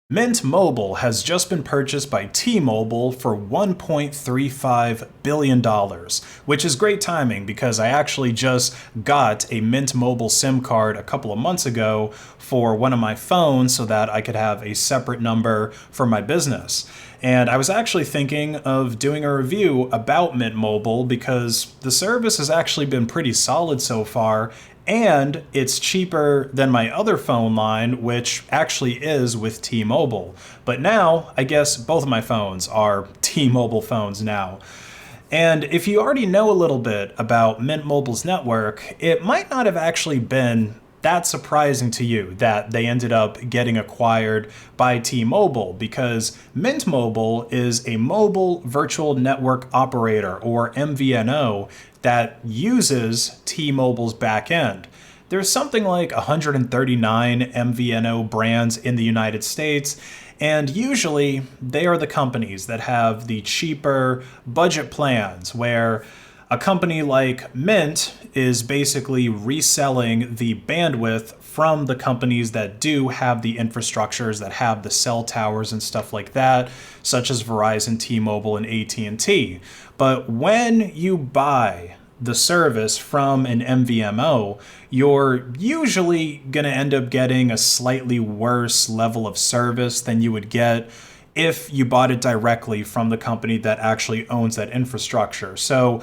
Mint Mobile has just been purchased by T-Mobile for $1.35 billion, which is great timing because I actually just got a Mint Mobile SIM card a couple of months ago for one of my phones so that I could have a separate number for my business. And I was actually thinking of doing a review about Mint Mobile because the service has actually been pretty solid so far, and it's cheaper than my other phone line, which actually is with T-Mobile. But now, I guess both of my phones are T-Mobile phones now. And if you already know a little bit about Mint Mobile's network, it might not have actually been that surprising to you that they ended up getting acquired by T-Mobile, because Mint Mobile is a mobile virtual network operator, or MVNO, that uses T-Mobile's backend. There's something like 139 MVNO brands in the United States, and usually they are the companies that have the cheaper budget plans where a company like Mint is basically reselling the bandwidth from the companies that do have the infrastructures, that have the cell towers and stuff like that, such as Verizon, T-Mobile, and at&T. But when you buy the service from an MVNO, you're usually going to end up getting a slightly worse level of service than you would get if you bought it directly from the company that actually owns that infrastructure. So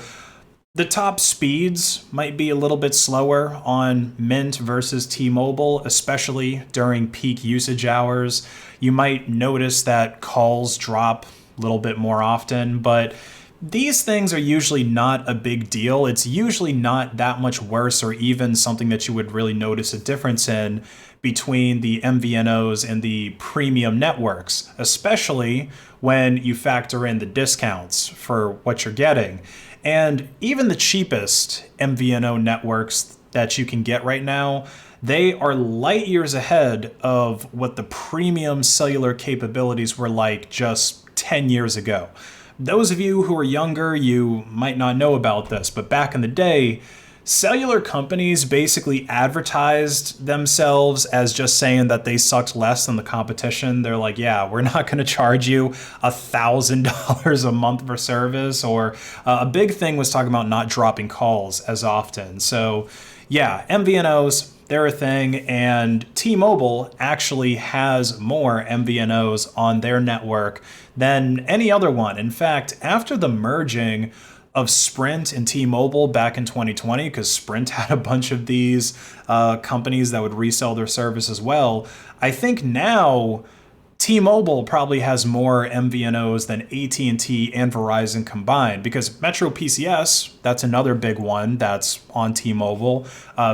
the top speeds might be a little bit slower on Mint versus T-Mobile, especially during peak usage hours. You might notice that calls drop a little bit more often, but these things are usually not a big deal. It's usually not that much worse, or even something that you would really notice a difference in between the MVNOs and the premium networks, especially when you factor in the discounts for what you're getting. And even the cheapest MVNO networks that you can get right now, they are light years ahead of what the premium cellular capabilities were like just 10 years ago. Those of you who are younger, you might not know about this, but back in the day, cellular companies basically advertised themselves as just saying that they sucked less than the competition. They're like, yeah, we're not going to charge you $1,000 a month for service. Or a big thing was talking about not dropping calls as often. So yeah, MVNOs, they're a thing, and T-Mobile actually has more MVNOs on their network than any other one. In fact, after the merging of Sprint and T-Mobile back in 2020, because Sprint had a bunch of these companies that would resell their service as well, I think now T-Mobile probably has more MVNOs than at&T and Verizon combined, because Metro PCS, that's another big one that's on T-Mobile.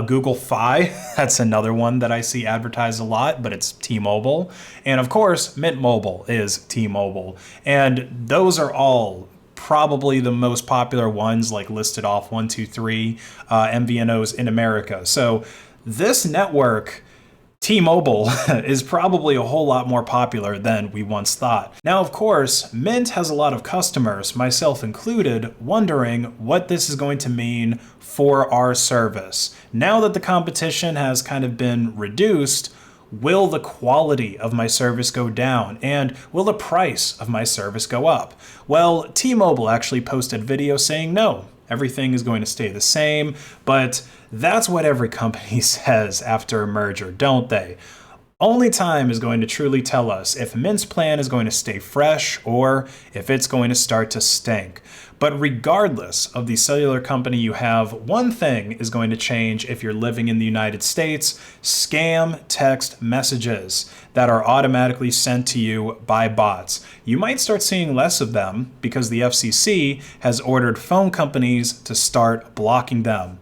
Google Fi, that's another one that I see advertised a lot, but it's T-Mobile. And of course, Mint Mobile is T-Mobile. And those are all probably the most popular ones, like listed off 1, 2, 3 MVNOs in America. So this network, T-Mobile, is probably a whole lot more popular than we once thought. Now, of course, Mint has a lot of customers, myself included, wondering what this is going to mean for our service. Now that the competition has kind of been reduced, will the quality of my service go down? And will the price of my service go up? Well, T-Mobile actually posted a video saying no, everything is going to stay the same, but that's what every company says after a merger, don't they? Only time is going to truly tell us if Mint's plan is going to stay fresh or if it's going to start to stink. But regardless of the cellular company you have, one thing is going to change if you're living in the United States: scam text messages that are automatically sent to you by bots. You might start seeing less of them because the FCC has ordered phone companies to start blocking them.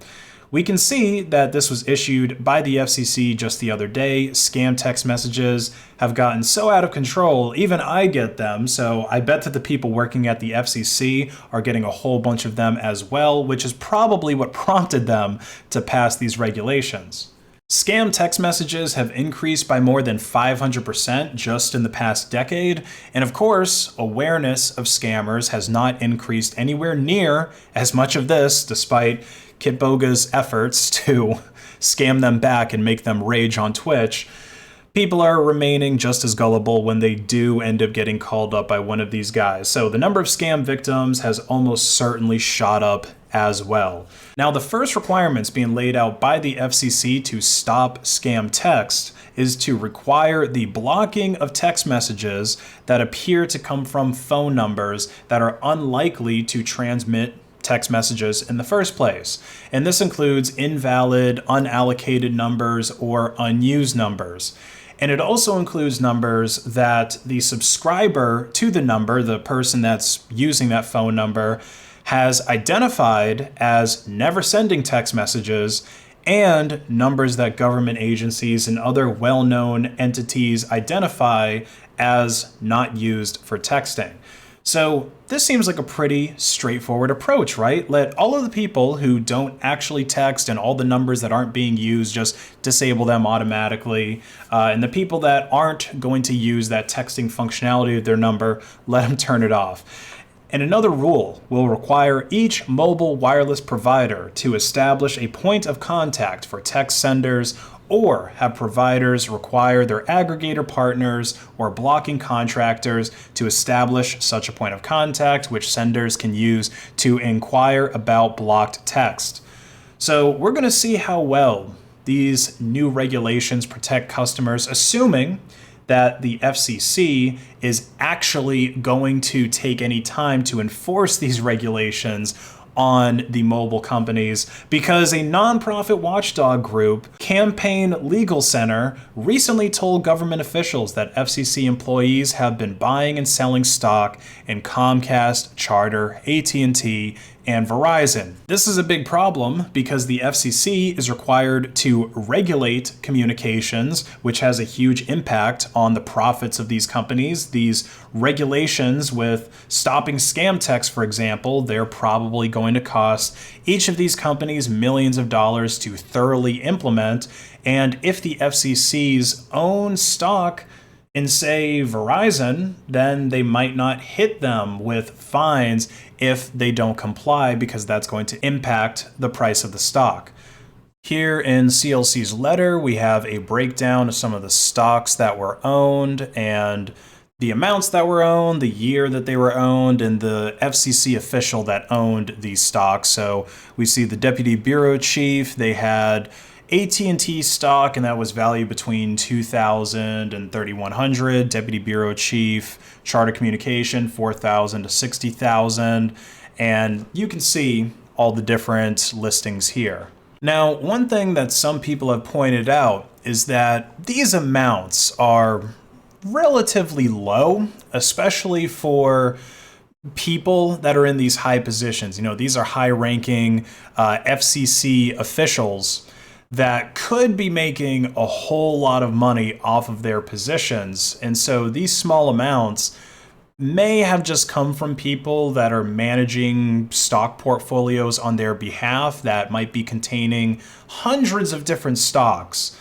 We can see that this was issued by the FCC just the other day. Scam text messages have gotten so out of control, even I get them, so I bet that the people working at the FCC are getting a whole bunch of them as well, which is probably what prompted them to pass these regulations. Scam text messages have increased by more than 500% just in the past decade, and of course, awareness of scammers has not increased anywhere near as much of this, despite Kitboga's efforts to scam them back and make them rage on Twitch. people are remaining just as gullible when they do end up getting called up by one of these guys. So the number of scam victims has almost certainly shot up as well. Now, the first requirements being laid out by the FCC to stop scam text is to require the blocking of text messages that appear to come from phone numbers that are unlikely to transmit text messages in the first place. And this includes invalid, unallocated numbers or unused numbers. And it also includes numbers that the subscriber to the number, the person that's using that phone number, has identified as never sending text messages, and numbers that government agencies and other well-known entities identify as not used for texting. So this seems like a pretty straightforward approach, right? Let all of the people who don't actually text and all the numbers that aren't being used, just disable them automatically. And the people that aren't going to use that texting functionality of their number, let them turn it off. And another rule will require each mobile wireless provider to establish a point of contact for text senders, or have providers require their aggregator partners or blocking contractors to establish such a point of contact, which senders can use to inquire about blocked text. So we're going to see how well these new regulations protect customers, assuming that the FCC is actually going to take any time to enforce these regulations on the mobile companies, because a nonprofit watchdog group, Campaign Legal Center, recently told government officials that FCC employees have been buying and selling stock in Comcast, Charter, at&T, and Verizon. This is a big problem because the FCC is required to regulate communications, which has a huge impact on the profits of these companies. These regulations with stopping scam text, for example, they're probably going to cost each of these companies millions of dollars to thoroughly implement. And if the FCC's own stock in, say, Verizon, then they might not hit them with fines if they don't comply, because that's going to impact the price of the stock. Here in CLC's letter, we have a breakdown of some of the stocks that were owned and the amounts that were owned, the year that they were owned, and the FCC official that owned these stocks. So we see the deputy bureau chief, they had at&T stock, and that was valued between $2,000 and $3,100. Deputy bureau chief, Charter Communication, $4,000 to $60,000, and you can see all the different listings here. Now, one thing that some people have pointed out is that these amounts are relatively low, especially for people that are in these high positions. You know, these are high-ranking FCC officials that could be making a whole lot of money off of their positions. And so these small amounts may have just come from people that are managing stock portfolios on their behalf that might be containing hundreds of different stocks.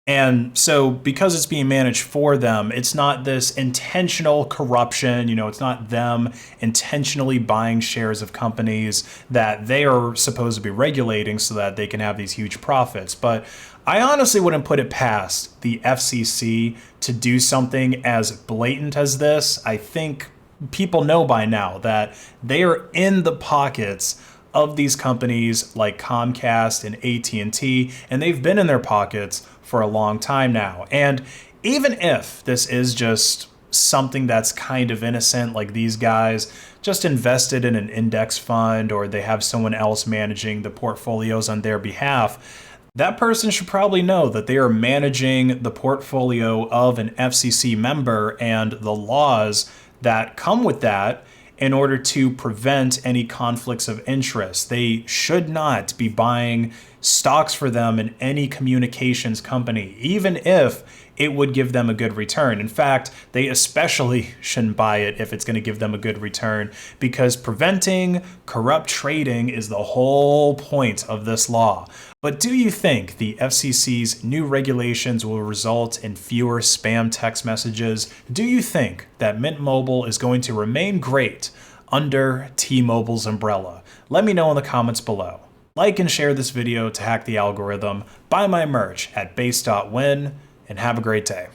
And so because it's being managed for them, it's not this intentional corruption, you know, it's not them intentionally buying shares of companies that they are supposed to be regulating so that they can have these huge profits. But I honestly wouldn't put it past the FCC to do something as blatant as this. I think people know by now that they are in the pockets of these companies like Comcast and at&T, and they've been in their pockets for a long time now. And even if this is just something that's kind of innocent, like these guys just invested in an index fund or they have someone else managing the portfolios on their behalf, that person should probably know that they are managing the portfolio of an FCC member and the laws that come with that in order to prevent any conflicts of interest. They should not be buying stocks for them in any communications company, even if it would give them a good return. In fact, they especially shouldn't buy it if it's going to give them a good return, because preventing corrupt trading is the whole point of this law. But do you think the FCC's new regulations will result in fewer spam text messages? Do you think that Mint Mobile is going to remain great under T-Mobile's umbrella? Let me know in the comments below. Like and share this video to hack the algorithm. Buy my merch at base.win, and have a great day.